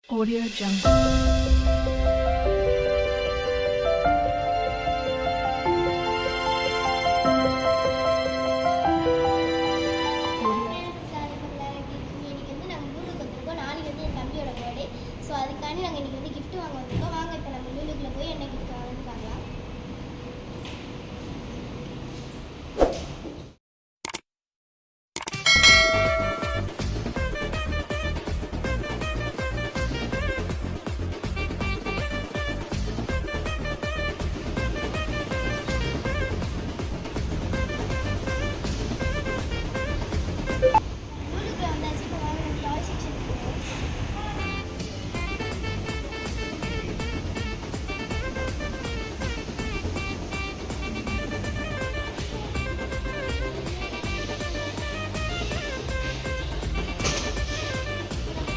Audio Jungle. So அதுக்காண்டி நாங்கள் இன்றைக்கி வந்து கிஃப்ட் வாங்க வந்திருக்கோம். வாங்க இப்போ நம்ம லூலுக்குள்ளே போய் என்ன கிஃப்ட் வாங்கன்னு பார்க்கலாம். லூலுக்குள்ளே வந்தாச்சு. இப்போ வாங்க நம்ம டாய் செக்ஷனுக்கு போவோம்.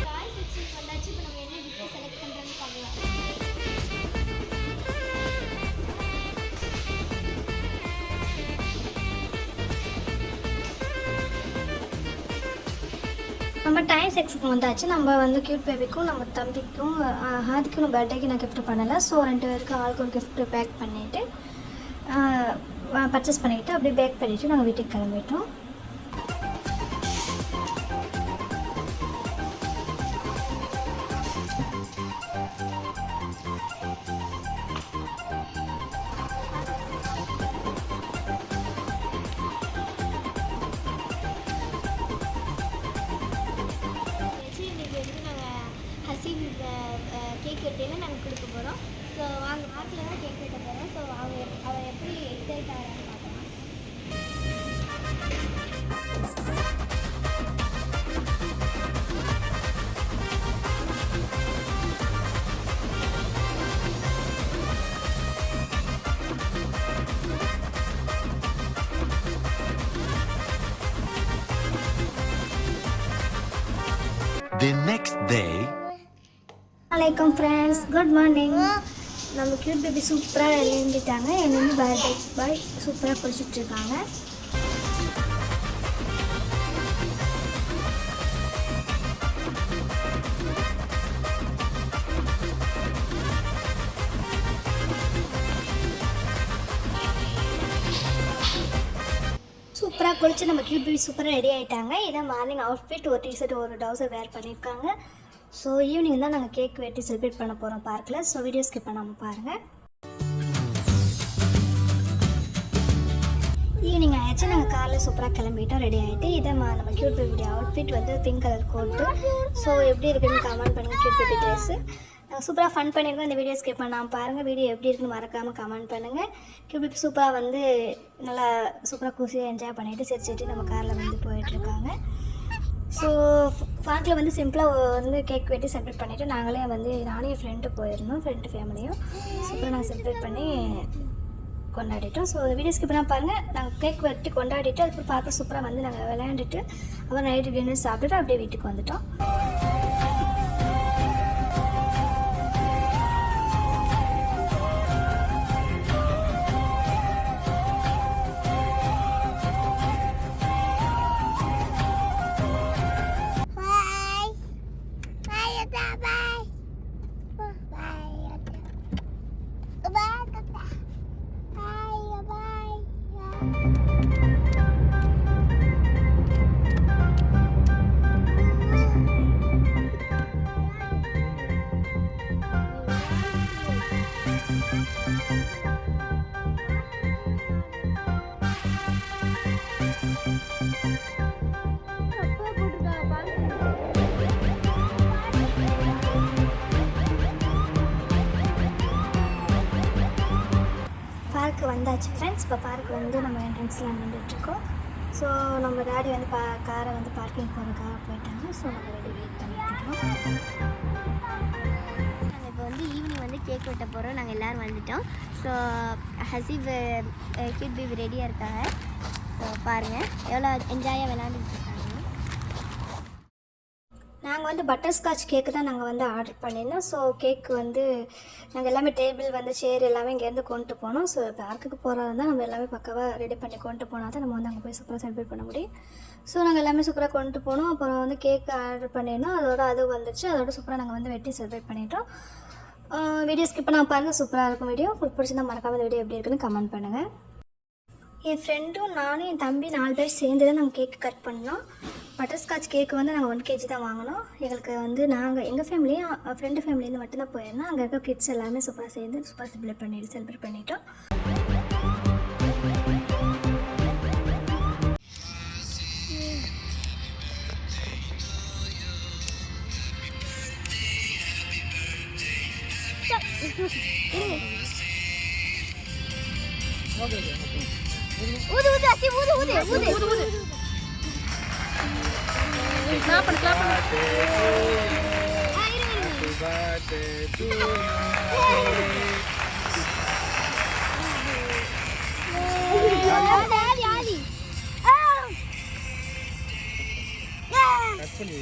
டாய் செக்ஷனுக்கு வந்தாச்சு. இப்போ நம்ம என்ன கிஃப்ட் செலக்ட் பண்ணுறோன்னு பார்க்கலாம். நம்ம டாய் செக்ஸுக்கு வந்தாச்சு. நம்ம வந்து க்யூட் பேபிக்கும் நம்ம தம்பிக்கும் ஆதிக்கும் பர்த்டேக்கு நான் கிஃப்ட் பண்ணலை. ஸோ 2 பேருக்கு ஆளுக்கு ஒரு கிஃப்ட் பேக் பண்ணிவிட்டு பர்ச்சேஸ் பண்ணிவிட்டு அப்படியே பேக் பண்ணிவிட்டு நாங்கள் வீட்டுக்கு கிளம்பிட்டோம். ஹசீப் கேக் வெட்டியில் நாங்கள் கொடுக்க போகிறோம். ஸோ வாங்க மாட்டில் தான் கேக் வெட்ட போகிறோம். ஸோ அவள் எப்படி எக்ஸைட் ஆகிறான்னு பார்க்கலாம். The next day. வணக்கம் ஃப்ரெண்ட்ஸ், குட் மார்னிங். நம்ம க்யூட் பேபி சூப்பராக எழுந்துட்டாங்க. என் வந்து பர்த்டே பாய் சூப்பராக குளிச்சுட்ருக்காங்க. சூப்பராக குளிச்சு நம்ம க்யூட் பேபி சூப்பராக ரெடி ஆகிட்டாங்க. இதான் மார்னிங் அவுட்ஃபிட். ஒரு டிஷர்ட் ஒரு டவுசர் வேர் பண்ணியிருக்காங்க. ஸோ ஈவினிங் தான் நாங்கள் கேக் வெட்டி செலிப்ரேட் பண்ண போகிறோம் பார்க்கில். ஸோ வீடியோ ஸ்கிப் பண்ணாமல் பாருங்கள். ஈவினிங் ஆயிடுச்சு. நாங்கள் காரில் சூப்பராக கிளம்பிட்டோம், ரெடி ஆகிட்டு. இதை நம்ம க்யூட் பேபியோட அவுட்ஃபிட் வந்து பிங்க் கலர் கோட்டு. ஸோ எப்படி இருக்குன்னு கமெண்ட் பண்ணுங்கள். க்யூட் பேபி ட்ரெஸ்ஸு நாங்கள் சூப்பராக ஃபன் பண்ணியிருக்கோம். இந்த வீடியோ ஸ்கிப் பண்ணாமல் பாருங்கள். வீடியோ எப்படி இருக்குன்னு மறக்காமல் கமெண்ட் பண்ணுங்கள். க்யூட் பேபி சூப்பராக வந்து நல்லா சூப்பராக குசியாக என்ஜாய் பண்ணிவிட்டு சிரிச்சிட்டு நம்ம காரில் வந்து போயிட்டுருக்காங்க. ஸோ பார்க்கில் வந்து சிம்பிளாக வந்து கேக் வெட்டி செலிப்ரேட் பண்ணிவிட்டு நாங்களே வந்து நானும் என் ஃப்ரெண்டு போயிருந்தோம். ஃப்ரெண்டு ஃபேமிலியும் சூப்பராக நாங்கள் செலிப்ரேட் பண்ணி கொண்டாடிட்டோம். ஸோ வீடியோ ஸ்கிப் பண்ணால் பாருங்கள். நாங்கள் கேக் வெட்டி கொண்டாடிட்டு அதுக்கப்புறம் பார்க்க சூப்பராக வந்து நாங்கள் விளையாண்டுட்டு அப்புறம் நைட்டு டின்னர் சாப்பிட்டுட்டு அப்படியே வீட்டுக்கு வந்துட்டோம். பார்க்கு வந்தாச்சு ஃப்ரெண்ட்ஸ். இப்போ பார்க் வந்து நம்ம என்ட்ரன்ஸில் நின்றுட்டுருக்கோம். ஸோ நம்ம டாடி வந்து காரை வந்து பார்க்கிங் போகிறதுக்காக போயிட்டாங்க. ஸோ நம்ம வெளியே வெயிட் பண்ணிட்டுருக்கோம். நாங்கள் இப்போ வந்து ஈவினிங் வந்து கேக் வெட்ட போகிறோம். நாங்கள் எல்லோரும் வந்துட்டோம். ஸோ ஹசீப் க்யூட் பேபி ரெடியாக இருக்காங்க. ஸோ பாருங்கள் எவ்வளோ என்ஜாயாக விளையாண்டுட்டு இருக்காங்க. நாங்கள் வந்து பட்டர்ஸ்காட்ச் கேக்கு தான் நாங்கள் வந்து ஆர்டர் பண்ணியிருந்தோம். ஸோ கேக்கு வந்து நாங்கள் எல்லாமே டேபிள் வந்து சேர் எல்லாமே இங்கேருந்து கொண்டு போனோம். ஸோ பார்க்குக்கு போகிறதா இருந்தால் நம்ம எல்லாமே பக்காவாக ரெடி பண்ணி கொண்டு போனால் தான் நம்ம வந்து அங்கே போய் சூப்பராக செலிப்ரேட் பண்ண முடியும். ஸோ நாங்கள் எல்லாமே சூப்பராக கொண்டு போனோம். அப்புறம் வந்து கேக் ஆர்டர் பண்ணியிருந்தோம், அதோட அது வந்துச்சு. அதோட சூப்பராக நாங்கள் வந்து வெட்டி செலிப்ரேட் பண்ணிட்டோம். வீடியோ ஸ்கிப் பண்ணாமல் பாருங்கள், சூப்பராக இருக்கும் வீடியோ. உங்களுக்கு பிடிச்சிருந்தா மறக்காம இந்த வீடியோ எப்படி இருக்குன்னு கமெண்ட் பண்ணுங்கள். என் ஃப்ரெண்டும் நானும் என் தம்பி 4 பேர் சேர்ந்து தான் நாங்கள் கேக்கு கட் பண்ணோம். பட்டர்ஸ்காட்ச் கேக்கு வந்து நாங்கள் 1 kg தான் வாங்கினோம். எங்களுக்கு வந்து நாங்கள் எங்கள் ஃபேமிலியும் ஃப்ரெண்டு ஃபேமிலியிலேருந்து மட்டும்தான் போயிருந்தோம். அங்கே இருக்க கிட்ஸ் எல்லாமே சூப்பராக சேர்ந்து சூப்பராக செலிப்ரேட் பண்ணிட்டோம். ஊது ஊது அசி ஊது ஊது ஊது ஊது கிளாப் பண்ணு happy birthday to you Aadhi Aadhi cut பண்ணி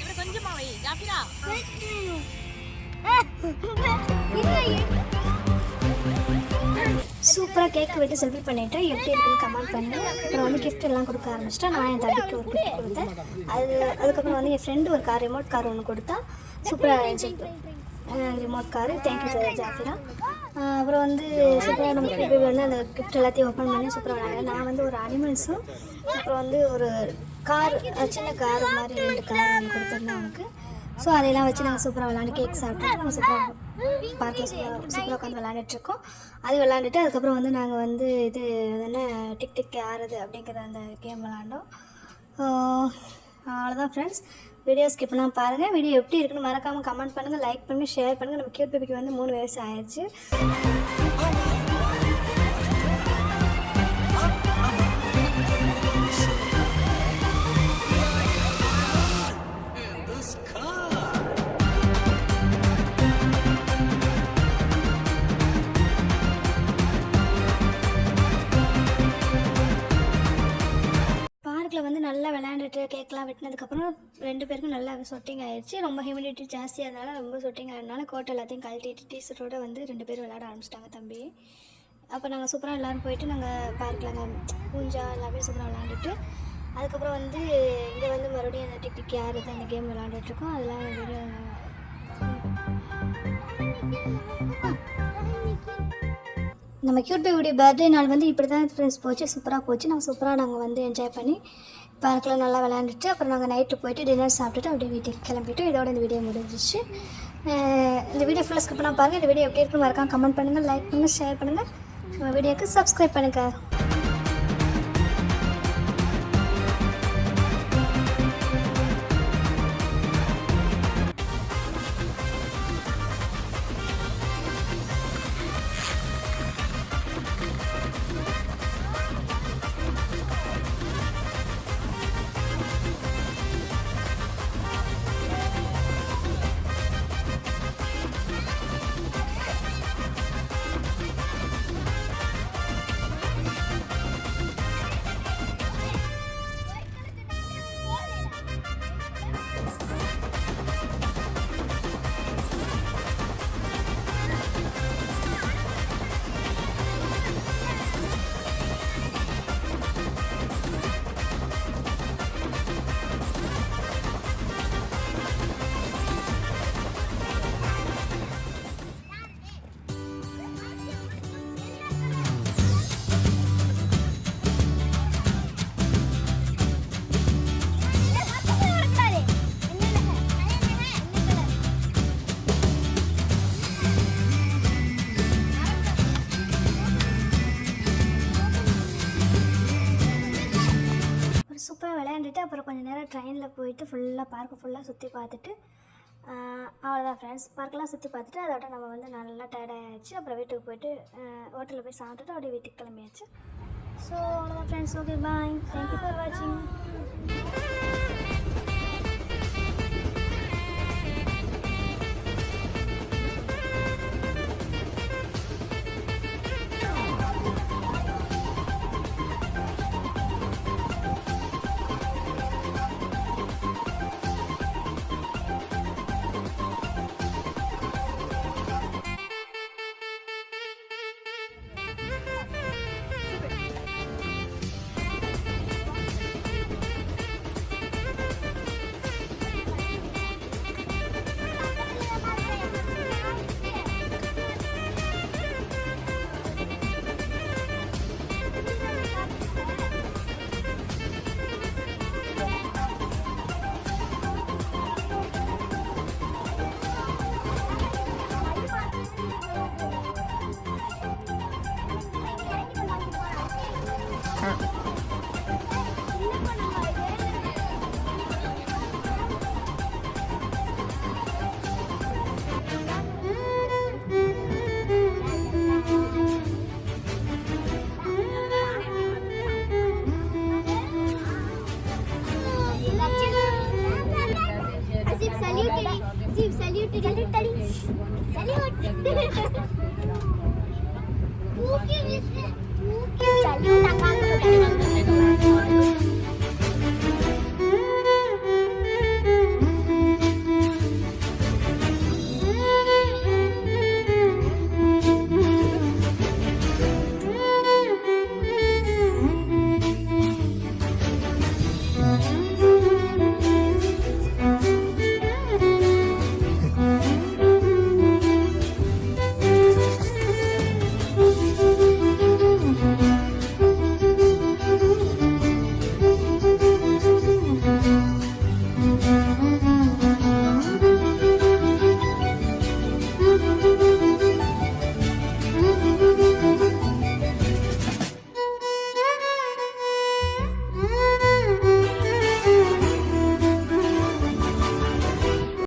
இவர கொஞ்சமா வை ஜாஃபிரா சூப்பராக கேக் வெட்டி செலிப்ரேட் பண்ணிவிட்டு எப்படி இருக்குன்னு கமெண்ட் பண்ணி அப்புறம் வந்து கிஃப்ட் எல்லாம் கொடுக்க ஆரம்பிச்சிட்டேன். நான் என் தம்பிக்கு ஒரு கிஃப்ட் கொடுத்தேன். அதுக்கப்புறம் வந்து என் ஃப்ரெண்டு ஒரு ரிமோட் கார் ஒன்று கொடுத்தா. சூப்பராக இருந்துச்சு ரிமோட் காரு. தேங்க்யூ ஜாஃபிரா. அப்புறம் வந்து சூப்பராக நம்ம பேபி வந்து அந்த கிஃப்ட் எல்லாத்தையும் ஓப்பன் பண்ணி சூப்பராக விளையாடுறேன். நான் வந்து ஒரு அனிமல்ஸும் அப்புறம் வந்து ஒரு கார் சின்ன கார் மாதிரி 2 கார் ஒன்று கொடுத்துருந்தேன் அவனுக்கு. ஸோ அதையெல்லாம் வச்சு நாங்கள் சூப்பராக விளாண்டு கேக் சாப்பிட்டு நாங்கள் சூப்பராக பார்க்கில் சூப்பராக உட்காந்து விளாண்டுட்ருக்கோம். அது விளாண்டுட்டு அதுக்கப்புறம் வந்து நாங்கள் வந்து இது என்ன டிக் டிக் யாருது அப்படிங்கிற அந்த கேம் விளாண்டோம். அவ்வளோதான் ஃப்ரெண்ட்ஸ். வீடியோ ஸ்கிப் பண்ணாமல் பாருங்கள். வீடியோ எப்படி இருக்குன்னு மறக்காமல் கமெண்ட் பண்ணுங்கள், லைக் பண்ணுங்கள், ஷேர் பண்ணுங்கள். நம்ம கியூட் பேபிக்கு வந்து 3 வயசு ஆயிடுச்சு. வந்து நல்லா விளையாண்டுட்டு கேக்லாம் வெட்டினதுக்கப்புறம் 2 பேருக்கும் நல்லா சொட்டிங் ஆயிடுச்சு. ரொம்ப ஹியூமிடிட்டி ஜாஸ்தியாக இருந்தாலும் ரொம்ப சொட்டிங் ஆகிறதுனால கோட் எல்லாத்தையும் கழட்டிட்டு டீஷர்ட்டோட வந்து 2 பேரும் விளையாட ஆரம்பிச்சிட்டாங்க தம்பி. அப்போ நாங்கள் சூப்பராக எல்லோரும் போயிட்டு நாங்கள் பார்க்கில் பூஞ்சா எல்லாமே சூப்பராக விளையாண்டுட்டு அதுக்கப்புறம் வந்து இங்கே வந்து மறுபடியும் அந்த டிக் டிக் யார் அந்த கேம் விளையாண்டுட்ருக்கோம். அதெல்லாம் நம்ம கியூட் பேபியோடைய பர்த்டே நாள் வந்து இப்படி தான் ஃப்ரெண்ட்ஸ் போச்சு. சூப்பராக போச்சு. நாங்கள் வந்து என்ஜாய் பண்ணி பார்க்கில் நல்லா விளையாண்டுட்டு அப்புறம் நாங்கள் நைட்டு போயிட்டு டின்னர் சாப்பிட்டுட்டு அப்படியே வீட்டுக்கு கிளம்பிட்டோம். இதோட இந்த வீடியோ முடிஞ்சிச்சு. இந்த வீடியோ ஃபுல்லாக ஸ்கிப் பண்ணால் பாருங்கள். இந்த வீடியோ எப்படி இருக்குன்னு மறக்காம கமெண்ட் பண்ணுங்கள், லைக் பண்ணுங்கள், ஷேர் பண்ணுங்கள். நம்ம வீடியோக்கு சப்ஸ்கிரைப் பண்ணுங்கள். சூப்பராக விளையாண்டுட்டு அப்புறம் கொஞ்சம் நேரம் ட்ரெயினில் போயிட்டு ஃபுல்லாக பார்க்கு ஃபுல்லாக சுற்றி பார்த்துட்டு அவ்வளோதான் ஃப்ரெண்ட்ஸ். பார்க்கெலாம் சுற்றி பார்த்துட்டு அதோட நம்ம வந்து நல்லா டயர்டாகிடுச்சு. அப்புறம் வீட்டுக்கு போயிட்டு ஹோட்டலில் போய் சாப்பிட்டுட்டு அப்படியே வீட்டுக்கு கிளம்பியாச்சு. ஸோ அவ்வளோதான் friends. Okay bye. Thank you for வாட்சிங். Salute.